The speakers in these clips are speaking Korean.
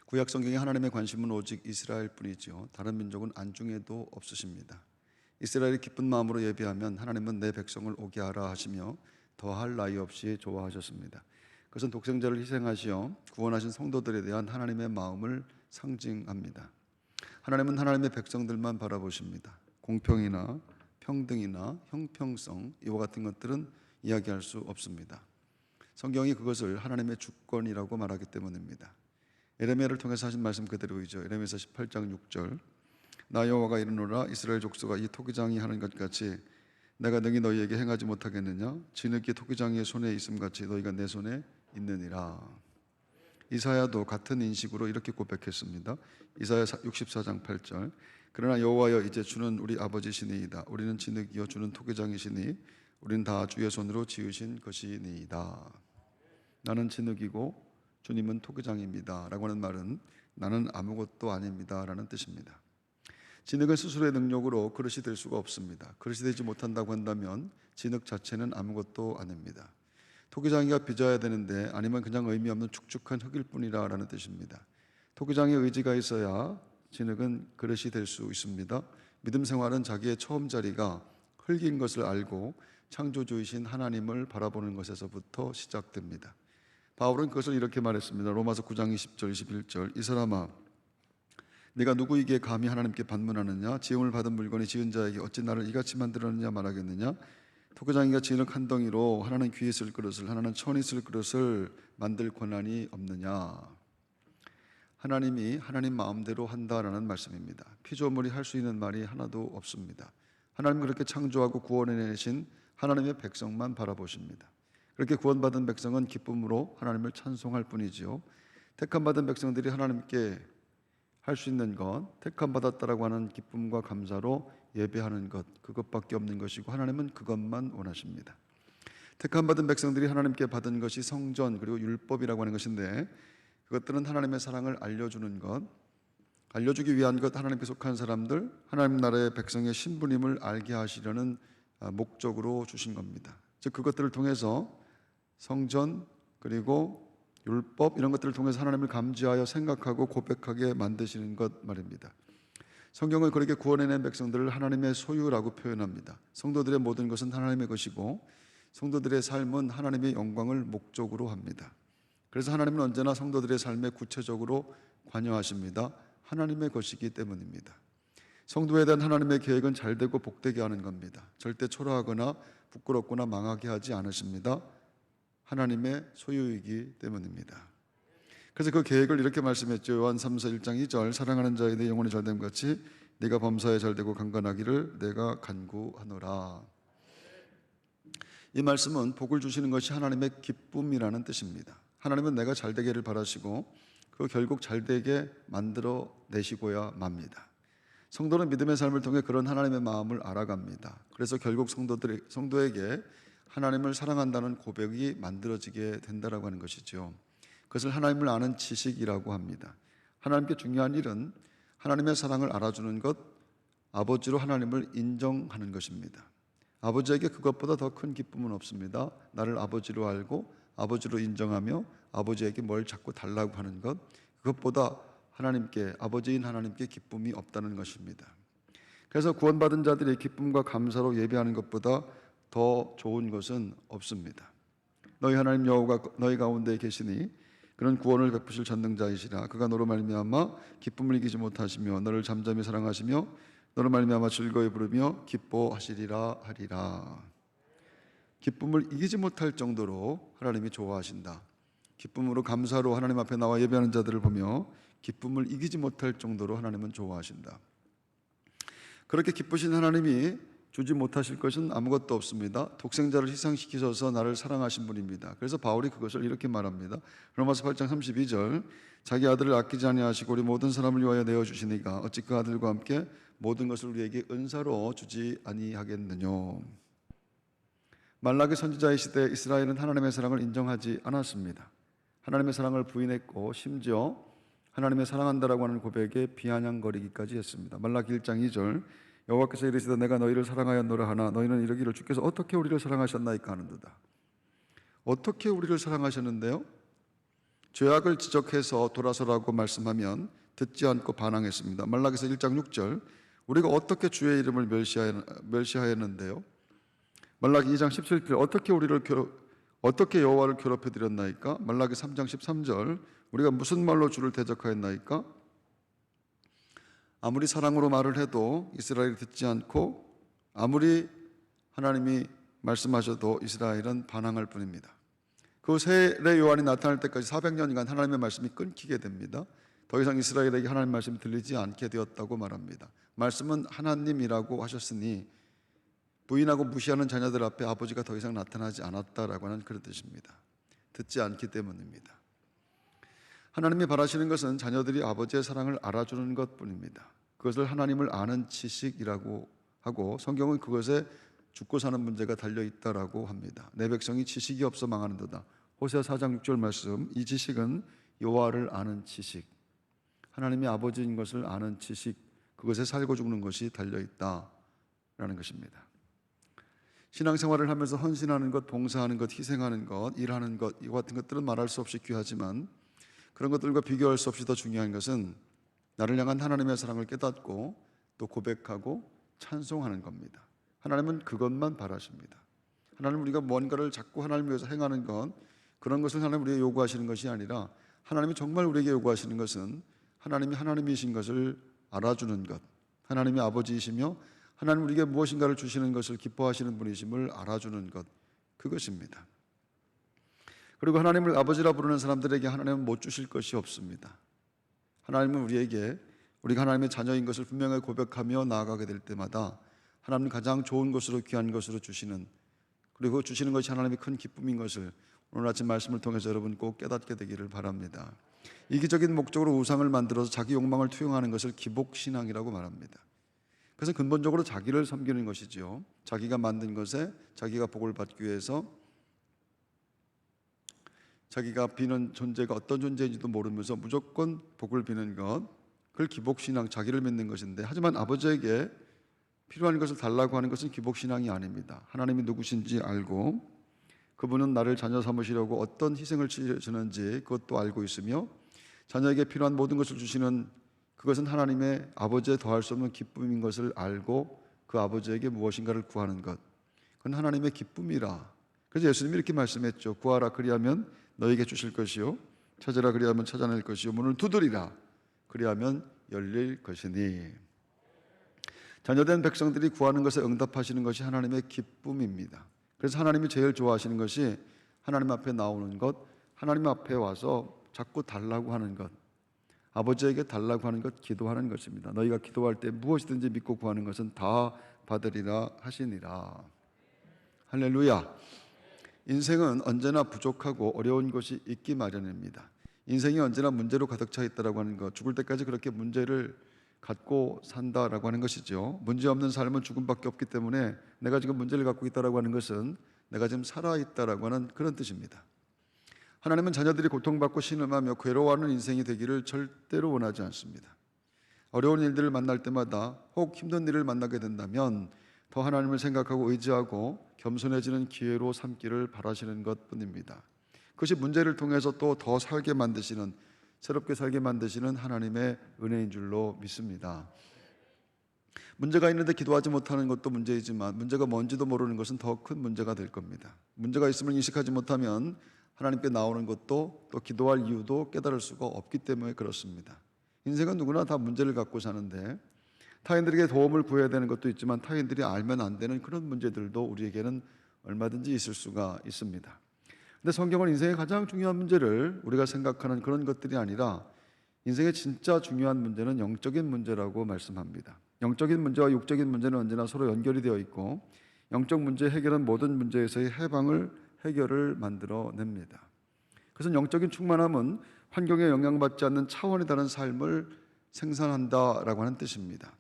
구약 성경에 하나님의 관심은 오직 이스라엘뿐이지요. 다른 민족은 안중에도 없으십니다. 이스라엘이 기쁜 마음으로 예배하면 하나님은 내 백성을 오게 하라 하시며 더할 나위 없이 좋아하셨습니다. 그것은 독생자를 희생하시어 구원하신 성도들에 대한 하나님의 마음을 상징합니다. 하나님은 하나님의 백성들만 바라보십니다. 공평이나 평등이나 형평성 이와 같은 것들은 이야기할 수 없습니다. 성경이 그것을 하나님의 주권이라고 말하기 때문입니다. 에레미야를 통해서 하신 말씀 그대로이죠. 에레미야서 18장 6절 나 여호와가 이르노라 이스라엘 족속아 이 토기장이 하는 것 같이 내가 능히 너희에게 행하지 못하겠느냐 진흙이 토기장이의 손에 있음 같이 너희가 내 손에 있느니라. 이사야도 같은 인식으로 이렇게 고백했습니다. 이사야 64장 8절 그러나 여호와여 이제 주는 우리 아버지시니이다. 우리는 진흙이요 주는 토기장이시니 우리는 다 주의 손으로 지으신 것이니이다. 나는 진흙이고 주님은 토기장입니다 라고 하는 말은 나는 아무것도 아닙니다 라는 뜻입니다. 진흙은 스스로의 능력으로 그릇이 될 수가 없습니다. 그릇이 되지 못한다고 한다면 진흙 자체는 아무것도 아닙니다. 토기장이가 빚어야 되는데 아니면 그냥 의미 없는 축축한 흙일 뿐이라 라는 뜻입니다. 토기장의 의지가 있어야 진흙은 그릇이 될 수 있습니다. 믿음 생활은 자기의 처음 자리가 흙인 것을 알고 창조주이신 하나님을 바라보는 것에서부터 시작됩니다. 바울은 그것을 이렇게 말했습니다. 로마서 9장 20절 21절 이 사람아 네가 누구에게 감히 하나님께 반문하느냐 지음을 받은 물건이 지은 자에게 어찌 나를 이같이 만들었느냐 말하겠느냐 토기장이가 진흙 한 덩이로 하나는 귀에 쓸 그릇을 하나는 천이 쓸 그릇을 만들 권한이 없느냐. 하나님이 하나님 마음대로 한다라는 말씀입니다. 피조물이 할 수 있는 말이 하나도 없습니다. 하나님은 그렇게 창조하고 구원해내신 하나님의 백성만 바라보십니다. 그렇게 구원받은 백성은 기쁨으로 하나님을 찬송할 뿐이지요. 택함받은 백성들이 하나님께 할 수 있는 것, 택함받았다라고 하는 기쁨과 감사로 예배하는 것, 그것밖에 없는 것이고 하나님은 그것만 원하십니다. 택함받은 백성들이 하나님께 받은 것이 성전 그리고 율법이라고 하는 것인데 그것들은 하나님의 사랑을 알려주는 것, 알려주기 위한 것, 하나님께 속한 사람들, 하나님 나라의 백성의 신분임을 알게 하시려는 목적으로 주신 겁니다. 즉 그것들을 통해서 성전 그리고 율법 이런 것들을 통해서 하나님을 감지하여 생각하고 고백하게 만드시는 것 말입니다. 성경은 그렇게 구원해낸 백성들을 하나님의 소유라고 표현합니다. 성도들의 모든 것은 하나님의 것이고 성도들의 삶은 하나님의 영광을 목적으로 합니다. 그래서 하나님은 언제나 성도들의 삶에 구체적으로 관여하십니다. 하나님의 것이기 때문입니다. 성도에 대한 하나님의 계획은 잘되고 복되게 하는 겁니다. 절대 초라하거나 부끄럽거나 망하게 하지 않으십니다. 하나님의 소유이기 때문입니다. 그래서 그 계획을 이렇게 말씀했죠. 요한 3서 1장 2절 사랑하는 자의 내 영혼이 잘됨 같이 네가 범사에 잘되고 강건하기를 내가 간구하노라. 이 말씀은 복을 주시는 것이 하나님의 기쁨이라는 뜻입니다. 하나님은 내가 잘되기를 바라시고 그 결국 잘되게 만들어 내시고야 맙니다. 성도는 믿음의 삶을 통해 그런 하나님의 마음을 알아갑니다. 그래서 결국 성도에게 하나님을 사랑한다는 고백이 만들어지게 된다라고 하는 것이죠. 그것을 하나님을 아는 지식이라고 합니다. 하나님께 중요한 일은 하나님의 사랑을 알아주는 것, 아버지로 하나님을 인정하는 것입니다. 아버지에게 그것보다 더 큰 기쁨은 없습니다. 나를 아버지로 알고 아버지로 인정하며 아버지에게 뭘 자꾸 달라고 하는 것, 그것보다 하나님께, 아버지인 하나님께 기쁨이 없다는 것입니다. 그래서 구원받은 자들이 기쁨과 감사로 예배하는 것보다 더 좋은 것은 없습니다. 너희 하나님 여호와가 너희 가운데 계시니 그는 구원을 베푸실 전능자이시라. 그가 너로 말미암아 기쁨을 이기지 못하시며 너를 잠잠히 사랑하시며 너로 말미암아 즐거이 부르며 기뻐하시리라 하리라. 기쁨을 이기지 못할 정도로 하나님이 좋아하신다. 기쁨으로 감사로 하나님 앞에 나와 예배하는 자들을 보며 기쁨을 이기지 못할 정도로 하나님은 좋아하신다. 그렇게 기쁘신 하나님이 주지 못하실 것은 아무것도 없습니다. 독생자를 희생시키셔서 나를 사랑하신 분입니다. 그래서 바울이 그것을 이렇게 말합니다. 로마서 8장 32절 자기 아들을 아끼지 아니하시고 우리 모든 사람을 위하여 내어주시니까 어찌 그 아들과 함께 모든 것을 우리에게 은사로 주지 아니하겠느냐. 말라기 선지자의 시대 이스라엘은 하나님의 사랑을 인정하지 않았습니다. 하나님의 사랑을 부인했고 심지어 하나님의 사랑한다라고 하는 고백에 비아냥거리기까지 했습니다. 말라기 1장 2절 여호와께서 이르시되 내가 너희를 사랑하였노라 하나 너희는 이르기를 주께서 어떻게 우리를 사랑하셨나이까 하는도다. 어떻게 우리를 사랑하셨는데요? 죄악을 지적해서 돌아서라고 말씀하면 듣지 않고 반항했습니다. 말라기서 1장 6절, 우리가 어떻게 주의 이름을 멸시하였는데요? 말라기 2장 17절, 어떻게 여호와를 괴롭혀 드렸나이까? 말라기 3장 13절, 우리가 무슨 말로 주를 대적하였나이까? 아무리 사랑으로 말을 해도 이스라엘이 듣지 않고, 아무리 하나님이 말씀하셔도 이스라엘은 반항할 뿐입니다. 그 세례 요한이 나타날 때까지 400년간 하나님의 말씀이 끊기게 됩니다. 더 이상 이스라엘에게 하나님의 말씀이 들리지 않게 되었다고 말합니다. 말씀은 하나님이라고 하셨으니 부인하고 무시하는 자녀들 앞에 아버지가 더 이상 나타나지 않았다라고 하는 그런 뜻입니다. 듣지 않기 때문입니다. 하나님이 바라시는 것은 자녀들이 아버지의 사랑을 알아주는 것뿐입니다. 그것을 하나님을 아는 지식이라고 하고, 성경은 그것에 죽고 사는 문제가 달려있다라고 합니다. 내 백성이 지식이 없어 망하는도다. 호세아 4장 6절 말씀, 이 지식은 여호와를 아는 지식, 하나님이 아버지인 것을 아는 지식, 그것에 살고 죽는 것이 달려있다라는 것입니다. 신앙생활을 하면서 헌신하는 것, 봉사하는 것, 희생하는 것, 일하는 것, 이와 같은 것들은 말할 수 없이 귀하지만 그런 것들과 비교할 수 없이 더 중요한 것은 나를 향한 하나님의 사랑을 깨닫고 또 고백하고 찬송하는 겁니다. 하나님은 그것만 바라십니다. 하나님, 우리가 뭔가를 자꾸 하나님을 위해서 행하는 것, 그런 것을 하나님 우리에게 요구하시는 것이 아니라, 하나님이 정말 우리에게 요구하시는 것은 하나님이 하나님이신 것을 알아주는 것, 하나님이 아버지이시며 하나님 우리에게 무엇인가를 주시는 것을 기뻐하시는 분이심을 알아주는 것, 그것입니다. 그리고 하나님을 아버지라 부르는 사람들에게 하나님은 못 주실 것이 없습니다. 하나님은 우리가 하나님의 자녀인 것을 분명하게 고백하며 나아가게 될 때마다 하나님은 가장 좋은 것으로, 귀한 것으로 주시는, 그리고 주시는 것이 하나님의 큰 기쁨인 것을 오늘 아침 말씀을 통해서 여러분 꼭 깨닫게 되기를 바랍니다. 이기적인 목적으로 우상을 만들어서 자기 욕망을 투영하는 것을 기복신앙이라고 말합니다. 그래서 근본적으로 자기를 섬기는 것이죠. 자기가 만든 것에 자기가 복을 받기 위해서 자기가 비는 존재가 어떤 존재인지도 모르면서 무조건 복을 비는 것, 그걸 기복신앙, 자기를 믿는 것인데, 하지만 아버지에게 필요한 것을 달라고 하는 것은 기복신앙이 아닙니다. 하나님이 누구신지 알고 그분은 나를 자녀 삼으시려고 어떤 희생을 치르시는지 그것도 알고 있으며, 자녀에게 필요한 모든 것을 주시는 그것은 하나님의 아버지에 더할 수 없는 기쁨인 것을 알고 그 아버지에게 무엇인가를 구하는 것, 그건 하나님의 기쁨이라. 그래서 예수님이 이렇게 말씀했죠. 구하라 그리하면 너에게 주실 것이요, 찾으라 그리하면 찾아낼 것이요, 문을 두드리라 그리하면 열릴 것이니. 자녀된 백성들이 구하는 것에 응답하시는 것이 하나님의 기쁨입니다. 그래서 하나님이 제일 좋아하시는 것이 하나님 앞에 나오는 것, 하나님 앞에 와서 자꾸 달라고 하는 것, 아버지에게 달라고 하는 것, 기도하는 것입니다. 너희가 기도할 때 무엇이든지 믿고 구하는 것은 다 받으리라 하시니라. 할렐루야. 인생은 언제나 부족하고 어려운 것이 있기 마련입니다. 인생이 언제나 문제로 가득 차 있다라고 하는 것, 죽을 때까지 그렇게 문제를 갖고 산다라고 하는 것이죠. 문제 없는 삶은 죽음밖에 없기 때문에 내가 지금 문제를 갖고 있다라고 하는 것은 내가 지금 살아있다라고 하는 그런 뜻입니다. 하나님은 자녀들이 고통받고 신음하며 괴로워하는 인생이 되기를 절대로 원하지 않습니다. 어려운 일들을 만날 때마다, 혹 힘든 일을 만나게 된다면 더 하나님을 생각하고 의지하고 겸손해지는 기회로 삼기를 바라시는 것뿐입니다. 그것이 문제를 통해서 또 더 살게 만드시는, 새롭게 살게 만드시는 하나님의 은혜인 줄로 믿습니다. 문제가 있는데 기도하지 못하는 것도 문제이지만 문제가 뭔지도 모르는 것은 더 큰 문제가 될 겁니다. 문제가 있음을 인식하지 못하면 하나님께 나오는 것도, 또 기도할 이유도 깨달을 수가 없기 때문에 그렇습니다. 인생은 누구나 다 문제를 갖고 사는데, 타인들에게 도움을 구해야 되는 것도 있지만 타인들이 알면 안 되는 그런 문제들도 우리에게는 얼마든지 있을 수가 있습니다. 근데 성경은 인생의 가장 중요한 문제를 우리가 생각하는 그런 것들이 아니라, 인생의 진짜 중요한 문제는 영적인 문제라고 말씀합니다. 영적인 문제와 육적인 문제는 언제나 서로 연결이 되어 있고, 영적 문제 해결은 모든 문제에서의 해결을 만들어냅니다. 그래서 영적인 충만함은 환경에 영향받지 않는 차원이 다른 삶을 생산한다라고 하는 뜻입니다.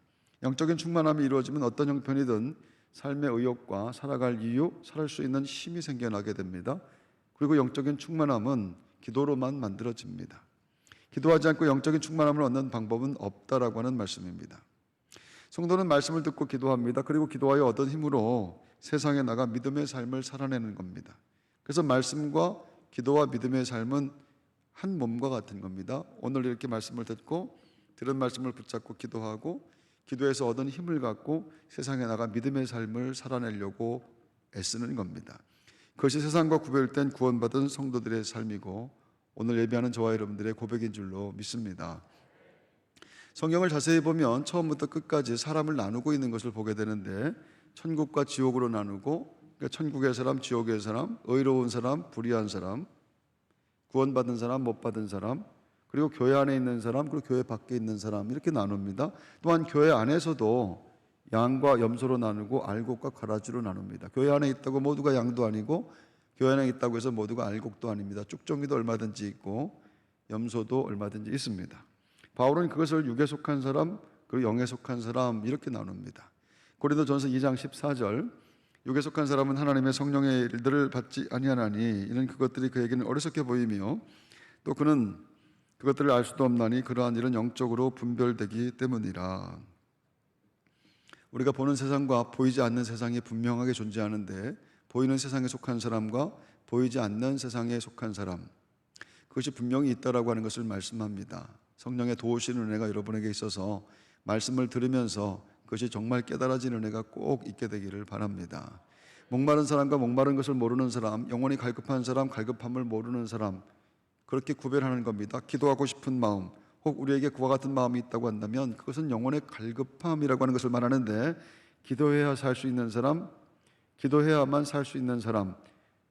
영적인 충만함이 이루어지면 어떤 형편이든 삶의 의욕과 살아갈 이유, 살아갈 수 있는 힘이 생겨나게 됩니다. 그리고 영적인 충만함은 기도로만 만들어집니다. 기도하지 않고 영적인 충만함을 얻는 방법은 없다라고 하는 말씀입니다. 성도는 말씀을 듣고 기도합니다. 그리고 기도하여 얻은 힘으로 세상에 나가 믿음의 삶을 살아내는 겁니다. 그래서 말씀과 기도와 믿음의 삶은 한 몸과 같은 겁니다. 오늘 이렇게 말씀을 듣고 들은 말씀을 붙잡고 기도하고 기도해서 얻은 힘을 갖고 세상에 나가 믿음의 삶을 살아내려고 애쓰는 겁니다. 그것이 세상과 구별된 구원받은 성도들의 삶이고 오늘 예배하는 저와 여러분들의 고백인 줄로 믿습니다. 성경을 자세히 보면 처음부터 끝까지 사람을 나누고 있는 것을 보게 되는데 천국과 지옥으로 나누고, 그러니까 천국의 사람, 지옥의 사람, 의로운 사람, 불의한 사람, 구원받은 사람, 못 받은 사람, 그리고 교회 안에 있는 사람, 그리고 교회 밖에 있는 사람, 이렇게 나눕니다. 또한 교회 안에서도 양과 염소로 나누고 알곡과 가라지로 나눕니다. 교회 안에 있다고 모두가 양도 아니고 교회 안에 있다고 해서 모두가 알곡도 아닙니다. 쭉정이도 얼마든지 있고 염소도 얼마든지 있습니다. 바울은 그것을 육에 속한 사람, 그리고 영에 속한 사람 이렇게 나눕니다. 고린도전서 2장 14절, 육에 속한 사람은 하나님의 성령의 일들을 받지 아니하나니 이는 그것들이 그에게는 어리석게 보이며 또 그는 그것들을 알 수도 없나니 그러한 일은 영적으로 분별되기 때문이라. 우리가 보는 세상과 보이지 않는 세상이 분명하게 존재하는데 보이는 세상에 속한 사람과 보이지 않는 세상에 속한 사람, 그것이 분명히 있다라고 하는 것을 말씀합니다. 성령의 도우시는 은혜가 여러분에게 있어서 말씀을 들으면서 그것이 정말 깨달아지는 은혜가 꼭 있게 되기를 바랍니다. 목마른 사람과 목마른 것을 모르는 사람, 영혼이 갈급한 사람, 갈급함을 모르는 사람, 그렇게 구별하는 겁니다. 기도하고 싶은 마음, 혹 우리에게 그와 같은 마음이 있다고 한다면 그것은 영혼의 갈급함이라고 하는 것을 말하는데, 기도해야 살 수 있는 사람, 기도해야만 살 수 있는 사람,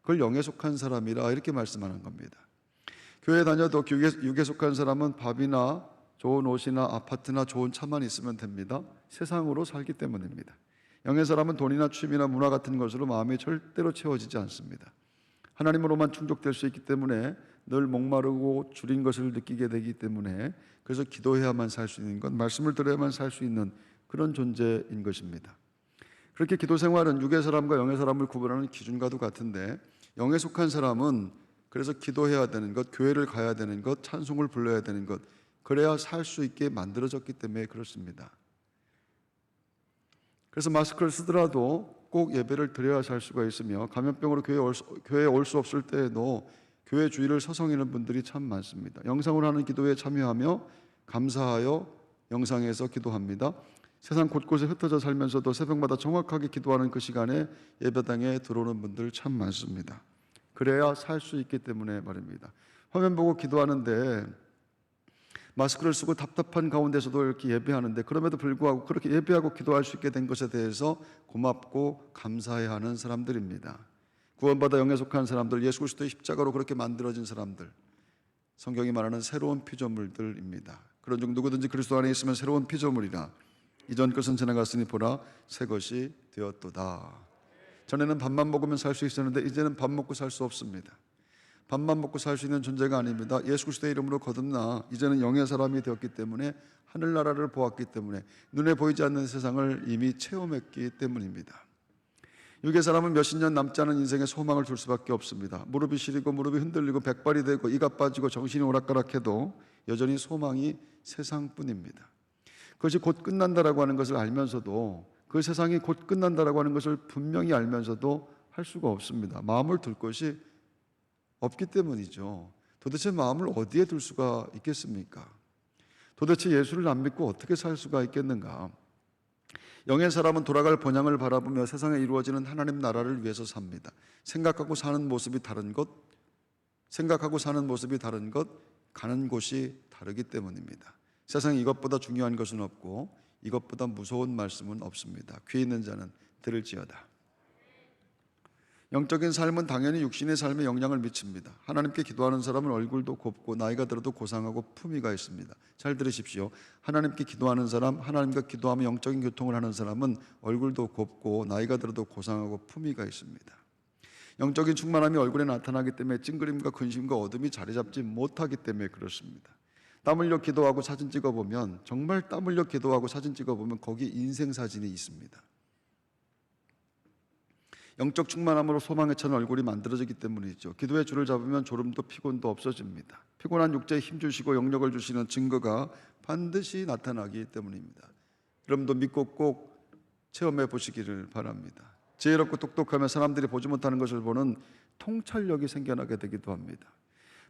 그걸 영에 속한 사람이라 이렇게 말씀하는 겁니다. 교회 다녀도 육에 속한 사람은 밥이나 좋은 옷이나 아파트나 좋은 차만 있으면 됩니다. 세상으로 살기 때문입니다. 영의 사람은 돈이나 취미나 문화 같은 것으로 마음이 절대로 채워지지 않습니다. 하나님으로만 충족될 수 있기 때문에 늘 목마르고 줄인 것을 느끼게 되기 때문에, 그래서 기도해야만 살 수 있는 것, 말씀을 들어야만 살 수 있는 그런 존재인 것입니다. 그렇게 기도 생활은 육의 사람과 영의 사람을 구분하는 기준과도 같은데, 영에 속한 사람은 그래서 기도해야 되는 것, 교회를 가야 되는 것, 찬송을 불러야 되는 것, 그래야 살 수 있게 만들어졌기 때문에 그렇습니다. 그래서 마스크를 쓰더라도 꼭 예배를 드려야 살 수가 있으며, 감염병으로 교회에 올 수 없을 때에도 교회 주위를 서성이는 분들이 참 많습니다. 영상으로 하는 기도에 참여하며 감사하여 영상에서 기도합니다. 세상 곳곳에 흩어져 살면서도 새벽마다 정확하게 기도하는 그 시간에 예배당에 들어오는 분들 참 많습니다. 그래야 살 수 있기 때문에 말입니다. 화면 보고 기도하는데 마스크를 쓰고 답답한 가운데서도 이렇게 예배하는데, 그럼에도 불구하고 그렇게 예배하고 기도할 수 있게 된 것에 대해서 고맙고 감사해야 하는 사람들입니다. 구원받아 영에 속한 사람들, 예수 그리스도의 십자가로 그렇게 만들어진 사람들, 성경이 말하는 새로운 피조물들입니다. 그런 중 누구든지 그리스도 안에 있으면 새로운 피조물이라, 이전 것은 지나갔으니 보라 새 것이 되었도다. 전에는 밥만 먹으면 살 수 있었는데 이제는 밥 먹고 살 수 없습니다. 밥만 먹고 살 수 있는 존재가 아닙니다. 예수 그리스도의 이름으로 거듭나 이제는 영의 사람이 되었기 때문에, 하늘나라를 보았기 때문에, 눈에 보이지 않는 세상을 이미 체험했기 때문입니다. 육의 사람은 몇십 년 남지 않은 인생에 소망을 둘 수밖에 없습니다. 무릎이 시리고 무릎이 흔들리고 백발이 되고 이가 빠지고 정신이 오락가락해도 여전히 소망이 세상뿐입니다. 그것이 곧 끝난다라고 하는 것을 알면서도, 그 세상이 곧 끝난다라고 하는 것을 분명히 알면서도 할 수가 없습니다. 마음을 둘 것이 없기 때문이죠. 도대체 마음을 어디에 둘 수가 있겠습니까? 도대체 예수를 안 믿고 어떻게 살 수가 있겠는가? 영의 사람은 돌아갈 본향을 바라보며 세상에 이루어지는 하나님 나라를 위해서 삽니다. 생각하고 사는 모습이 다른 것, 가는 곳이 다르기 때문입니다. 세상에 이것보다 중요한 것은 없고 이것보다 무서운 말씀은 없습니다. 귀 있는 자는 들을지어다. 영적인 삶은 당연히 육신의 삶에 영향을 미칩니다. 하나님께 기도하는 사람은 얼굴도 곱고 나이가 들어도 고상하고 품위가 있습니다. 잘 들으십시오. 하나님께 기도하는 사람, 하나님과 기도하며 영적인 교통을 하는 사람은 얼굴도 곱고 나이가 들어도 고상하고 품위가 있습니다. 영적인 충만함이 얼굴에 나타나기 때문에 찡그림과 근심과 어둠이 자리 잡지 못하기 때문에 그렇습니다. 땀 흘려 기도하고 사진 찍어보면, 정말 땀 흘려 기도하고 사진 찍어보면 거기 인생 사진이 있습니다. 영적 충만함으로 소망에 찬 얼굴이 만들어지기 때문이죠. 기도의 줄을 잡으면 졸음도 피곤도 없어집니다. 피곤한 육체에 힘 주시고 영력을 주시는 증거가 반드시 나타나기 때문입니다. 여러분도 믿고 꼭 체험해 보시기를 바랍니다. 지혜롭고 똑똑하며 사람들이 보지 못하는 것을 보는 통찰력이 생겨나게 되기도 합니다.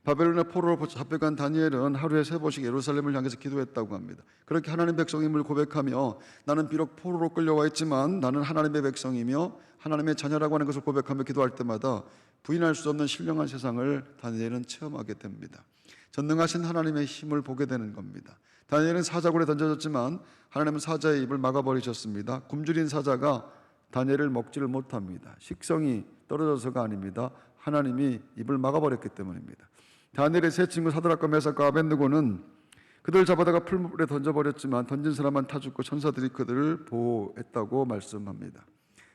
바벨론의 포로로 잡혀간 다니엘은 하루에 3번씩 예루살렘을 향해서 기도했다고 합니다. 그렇게 하나님 백성임을 고백하며 나는 비록 포로로 끌려와 있지만 나는 하나님의 백성이며 하나님의 자녀라고 하는 것을 고백하며 기도할 때마다 부인할 수 없는 신령한 세상을 다니엘은 체험하게 됩니다. 전능하신 하나님의 힘을 보게 되는 겁니다. 다니엘은 사자굴에 던져졌지만 하나님은 사자의 입을 막아버리셨습니다. 굶주린 사자가 다니엘을 먹지를 못합니다. 식성이 떨어져서가 아닙니다. 하나님이 입을 막아버렸기 때문입니다. 다니엘의 세 친구 사드락과 메삭과 아벳느고는 그들을 잡아다가 풀물에 던져버렸지만 던진 사람만 타 죽고 천사들이 그들을 보호했다고 말씀합니다.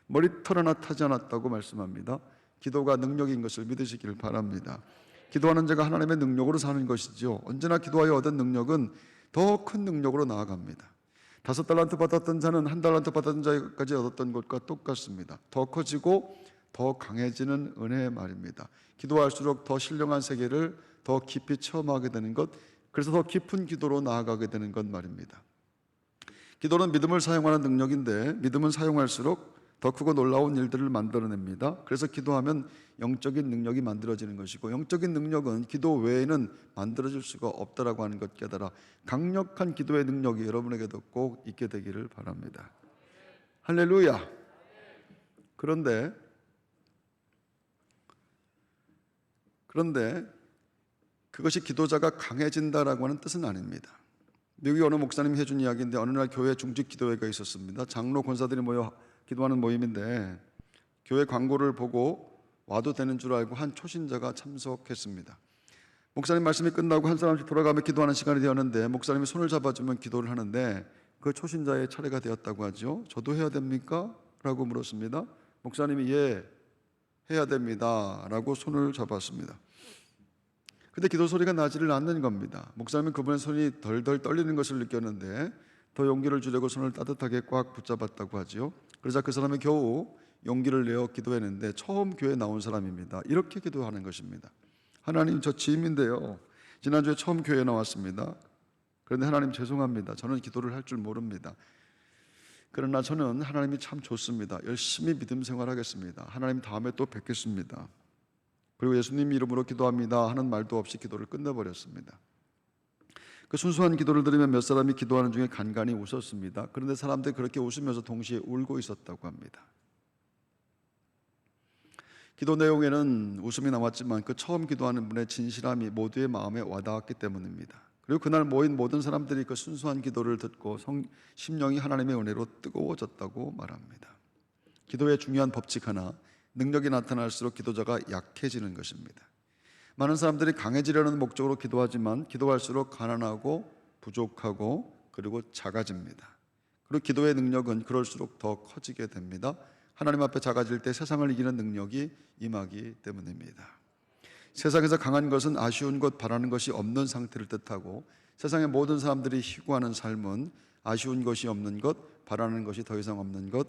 머리털 하나 타지 않았다고 말씀합니다. 기도가 능력인 것을 믿으시기를 바랍니다. 기도하는 자가 하나님의 능력으로 사는 것이죠. 언제나 기도하여 얻은 능력은 더 큰 능력으로 나아갑니다. 5달란트 받았던 자는 1달란트 받았던 자까지 얻었던 것과 똑같습니다. 더 커지고 더 강해지는 은혜의 말입니다. 기도할수록 더 신령한 세계를 더 깊이 체험하게 되는 것, 그래서 더 깊은 기도로 나아가게 되는 것 말입니다. 기도는 믿음을 사용하는 능력인데 믿음은 사용할수록 더 크고 놀라운 일들을 만들어냅니다. 그래서 기도하면 영적인 능력이 만들어지는 것이고, 영적인 능력은 기도 외에는 만들어질 수가 없다라고 하는 것 깨달아 강력한 기도의 능력이 여러분에게도 꼭 있게 되기를 바랍니다. 할렐루야. 그런데 그것이 기도자가 강해진다라고 하는 뜻은 아닙니다. 미국의 어느 목사님이 해준 이야기인데, 어느 날 교회 중직 기도회가 있었습니다. 장로 권사들이 모여 기도하는 모임인데 교회 광고를 보고 와도 되는 줄 알고 한 초신자가 참석했습니다. 목사님 말씀이 끝나고 한 사람씩 돌아가며 기도하는 시간이 되었는데 목사님이 손을 잡아주면 기도를 하는데 그 초신자의 차례가 되었다고 하죠. 저도 해야 됩니까? 라고 물었습니다. 목사님이 예, 해야 됩니다 라고 손을 잡았습니다. 근데 기도 소리가 나지를 않는 겁니다. 목사님은 그분의 손이 덜덜 떨리는 것을 느꼈는데 더 용기를 주려고 손을 따뜻하게 꽉 붙잡았다고 하죠. 그러자 그 사람이 겨우 용기를 내어 기도했는데 처음 교회에 나온 사람입니다. 이렇게 기도하는 것입니다. 하나님, 저 짐인데요, 지난주에 처음 교회에 나왔습니다. 그런데 하나님 죄송합니다. 저는 기도를 할 줄 모릅니다. 그러나 저는 하나님이 참 좋습니다. 열심히 믿음 생활하겠습니다. 하나님 다음에 또 뵙겠습니다. 그리고 예수님 이름으로 기도합니다 하는 말도 없이 기도를 끝내버렸습니다. 그 순수한 기도를 들으면 몇 사람이 기도하는 중에 간간히 웃었습니다. 그런데 사람들이 그렇게 웃으면서 동시에 울고 있었다고 합니다. 기도 내용에는 웃음이 나왔지만 그 처음 기도하는 분의 진실함이 모두의 마음에 와닿았기 때문입니다. 그리고 그날 모인 모든 사람들이 그 순수한 기도를 듣고 심령이 하나님의 은혜로 뜨거워졌다고 말합니다. 기도의 중요한 법칙 하나, 능력이 나타날수록 기도자가 약해지는 것입니다. 많은 사람들이 강해지려는 목적으로 기도하지만 기도할수록 가난하고 부족하고 그리고 작아집니다. 그리고 기도의 능력은 그럴수록 더 커지게 됩니다. 하나님 앞에 작아질 때 세상을 이기는 능력이 임하기 때문입니다. 세상에서 강한 것은 아쉬운 것, 바라는 것이 없는 상태를 뜻하고, 세상의 모든 사람들이 희구하는 삶은 아쉬운 것이 없는 것, 바라는 것이 더 이상 없는 것,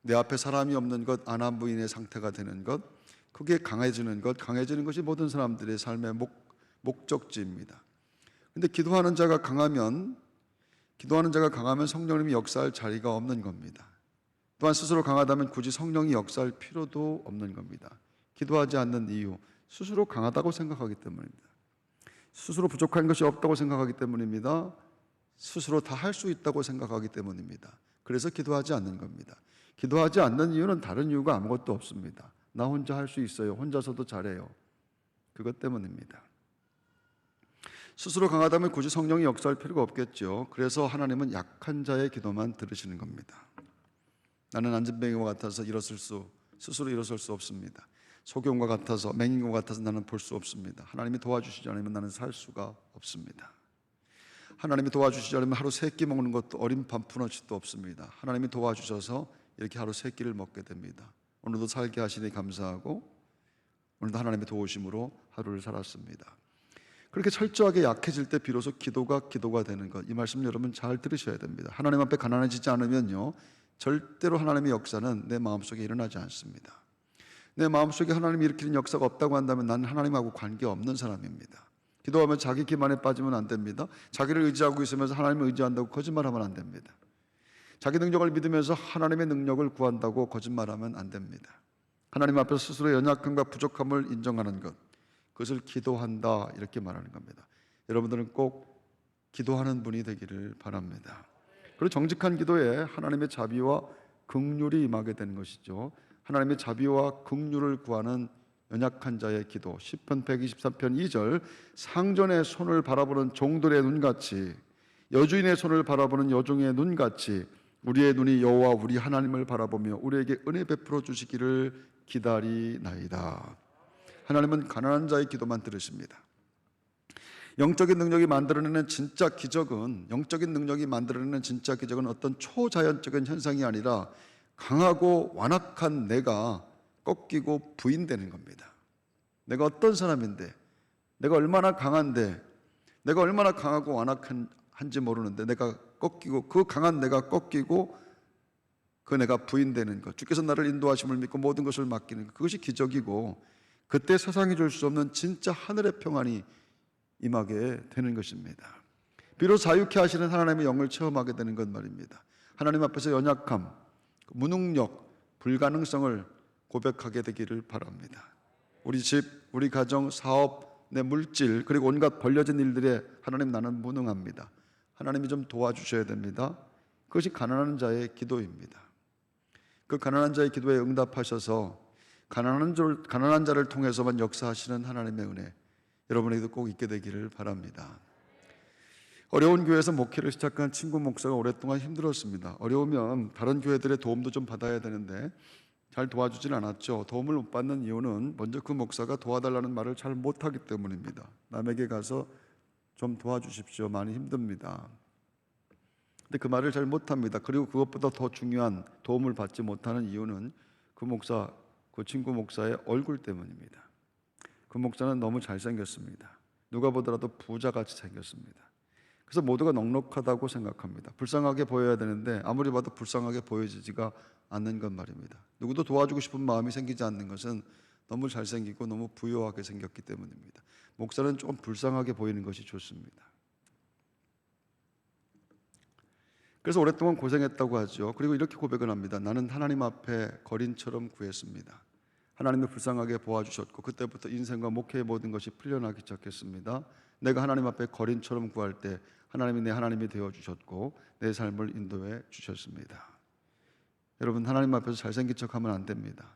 내 앞에 사람이 없는 것, 안함부인의 상태가 되는 것, 그게 강해지는 것이 모든 사람들의 삶의 목적지입니다. 그런데 기도하는 자가 강하면 성령님이 역사할 자리가 없는 겁니다. 또한 스스로 강하다면 굳이 성령이 역사할 필요도 없는 겁니다. 기도하지 않는 이유, 스스로 강하다고 생각하기 때문입니다. 스스로 부족한 것이 없다고 생각하기 때문입니다. 스스로 다 할 수 있다고 생각하기 때문입니다. 그래서 기도하지 않는 겁니다. 기도하지 않는 이유는 다른 이유가 아무것도 없습니다. 나 혼자 할 수 있어요. 혼자서도 잘해요. 그것 때문입니다. 스스로 강하다면 굳이 성령이 역사할 필요가 없겠죠. 그래서 하나님은 약한 자의 기도만 들으시는 겁니다. 나는 안진뱅이와 같아서 스스로 일어설 수 없습니다. 소경과 같아서, 맹인과 같아서 나는 볼 수 없습니다. 하나님이 도와주시지 않으면 나는 살 수가 없습니다. 하나님이 도와주시지 않으면 하루 3끼 먹는 것도 어린 반푼어치도 없습니다. 하나님이 도와주셔서 이렇게 하루 3끼를 먹게 됩니다. 오늘도 살게 하시니 감사하고 오늘도 하나님의 도우심으로 하루를 살았습니다. 그렇게 철저하게 약해질 때 비로소 기도가 되는 것, 이 말씀 여러분 잘 들으셔야 됩니다. 하나님 앞에 가난해지지 않으면요, 절대로 하나님의 역사는 내 마음속에 일어나지 않습니다. 내 마음속에 하나님이 일으키는 역사가 없다고 한다면 나는 하나님하고 관계없는 사람입니다. 기도하면 자기 기만에 빠지면 안 됩니다. 자기를 의지하고 있으면서 하나님을 의지한다고 거짓말하면 안 됩니다. 자기 능력을 믿으면서 하나님의 능력을 구한다고 거짓말하면 안 됩니다. 하나님 앞에서 스스로의 연약함과 부족함을 인정하는 것, 그것을 기도한다 이렇게 말하는 겁니다. 여러분들은 꼭 기도하는 분이 되기를 바랍니다. 그리고 정직한 기도에 하나님의 자비와 긍휼이 임하게 되는 것이죠. 하나님의 자비와 긍휼을 구하는 연약한 자의 기도. 시편 123편 2절 상전의 손을 바라보는 종들의 눈같이 여주인의 손을 바라보는 여종의 눈같이 우리의 눈이 여호와 우리 하나님을 바라보며 우리에게 은혜 베풀어 주시기를 기다리나이다. 하나님은 가난한 자의 기도만 들으십니다. 영적인 능력이 만들어내는 진짜 기적은 어떤 초자연적인 현상이 아니라 강하고 완악한 내가 꺾이고 부인되는 겁니다. 내가 어떤 사람인데, 내가 얼마나 강한데, 내가 얼마나 강하고 완악한지 모르는데 내가 꺾이고, 그 강한 내가 꺾이고 그 내가 부인되는 것, 주께서 나를 인도하심을 믿고 모든 것을 맡기는 것, 그것이 기적이고, 그때 세상이 줄 수 없는 진짜 하늘의 평안이 임하게 되는 것입니다. 비록 자유케 하시는 하나님의 영을 체험하게 되는 것 말입니다. 하나님 앞에서 연약함, 무능력, 불가능성을 고백하게 되기를 바랍니다. 우리 집, 우리 가정, 사업, 내 물질, 그리고 온갖 벌려진 일들에 하나님 나는 무능합니다. 하나님이 좀 도와주셔야 됩니다. 그것이 가난한 자의 기도입니다. 그 가난한 자의 기도에 응답하셔서 가난한 자를 통해서만 역사하시는 하나님의 은혜, 여러분에게도 꼭 있게 되기를 바랍니다. 어려운 교회에서 목회를 시작한 친구 목사가 오랫동안 힘들었습니다. 어려우면 다른 교회들의 도움도 좀 받아야 되는데 잘 도와주진 않았죠. 도움을 못 받는 이유는 먼저 그 목사가 도와달라는 말을 잘 못하기 때문입니다. 남에게 가서 좀 도와주십시오, 많이 힘듭니다. 근데 그 말을 잘 못합니다. 그리고 그것보다 더 중요한 도움을 받지 못하는 이유는 그 친구 목사의 얼굴 때문입니다. 그 목사는 너무 잘생겼습니다. 누가 보더라도 부자같이 생겼습니다. 그래서 모두가 넉넉하다고 생각합니다. 불쌍하게 보여야 되는데 아무리 봐도 불쌍하게 보여지지가 않는 것 말입니다. 누구도 도와주고 싶은 마음이 생기지 않는 것은 너무 잘생기고 너무 부유하게 생겼기 때문입니다. 목사는 좀 불쌍하게 보이는 것이 좋습니다. 그래서 오랫동안 고생했다고 하죠. 그리고 이렇게 고백을 합니다. 나는 하나님 앞에 거린처럼 구했습니다. 하나님이 불쌍하게 보아주셨고 그때부터 인생과 목회의 모든 것이 풀려나기 시작했습니다. 내가 하나님 앞에 거린처럼 구할 때 하나님이 내 하나님이 되어주셨고 내 삶을 인도해 주셨습니다. 여러분, 하나님 앞에서 잘생긴 척하면 안 됩니다.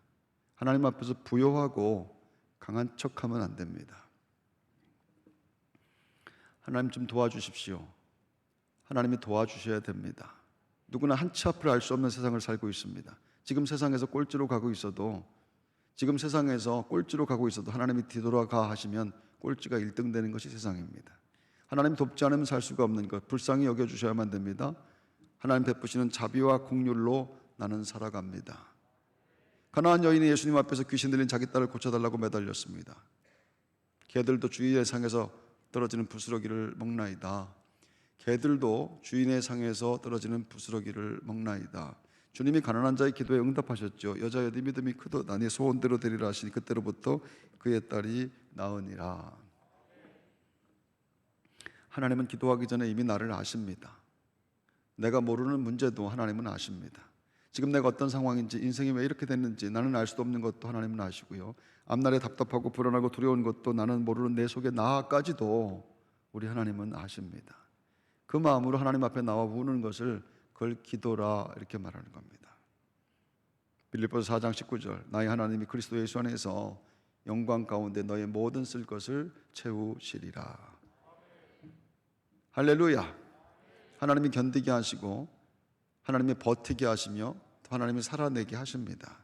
하나님 앞에서 부요하고 강한 척하면 안 됩니다. 하나님 좀 도와주십시오. 하나님이 도와주셔야 됩니다. 누구나 한치 앞을 알 수 없는 세상을 살고 있습니다. 지금 세상에서 꼴찌로 가고 있어도 하나님이 뒤돌아가 하시면 꼴찌가 1등 되는 것이 세상입니다. 하나님 돕지 않으면 살 수가 없는 것, 불쌍히 여겨주셔야만 됩니다. 하나님 베푸시는 자비와 긍휼로 나는 살아갑니다. 가나안 여인이 예수님 앞에서 귀신 들린 자기 딸을 고쳐달라고 매달렸습니다. 개들도 주인의 상에서 떨어지는 부스러기를 먹나이다. 개들도 주인의 상에서 떨어지는 부스러기를 먹나이다. 주님이 가난한 자의 기도에 응답하셨죠. 여자여 네 믿음이 크도다. 네 소원대로 되리라 하시니 그때로부터 그의 딸이 나으니라. 하나님은 기도하기 전에 이미 나를 아십니다. 내가 모르는 문제도 하나님은 아십니다. 지금 내가 어떤 상황인지, 인생이 왜 이렇게 됐는지 나는 알 수도 없는 것도 하나님은 아시고요. 앞날에 답답하고 불안하고 두려운 것도 나는 모르는 내 속의 나까지도 우리 하나님은 아십니다. 그 마음으로 하나님 앞에 나와 우는 것을 그걸 기도라 이렇게 말하는 겁니다. 빌립보서 4장 19절 나의 하나님이 그리스도 예수 안에서 영광 가운데 너의 모든 쓸 것을 채우시리라. 할렐루야. 하나님이 견디게 하시고 하나님이 버티게 하시며 하나님이 살아내게 하십니다.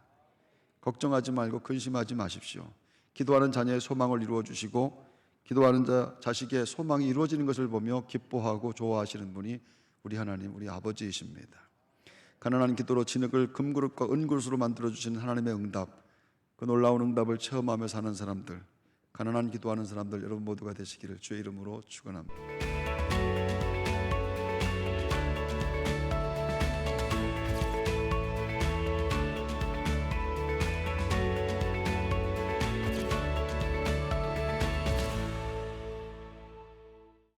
걱정하지 말고 근심하지 마십시오. 기도하는 자녀의 소망을 이루어 주시고 기도하는 자식의 소망이 이루어지는 것을 보며 기뻐하고 좋아하시는 분이 우리 하나님, 우리 아버지이십니다. 가난한 기도로 진흙을 금그릇과 은그릇으로 만들어주시는 하나님의 응답, 그 놀라운 응답을 체험하며 사는 사람들, 가난한 기도하는 사람들 여러분 모두가 되시기를 주의 이름으로 축원합니다.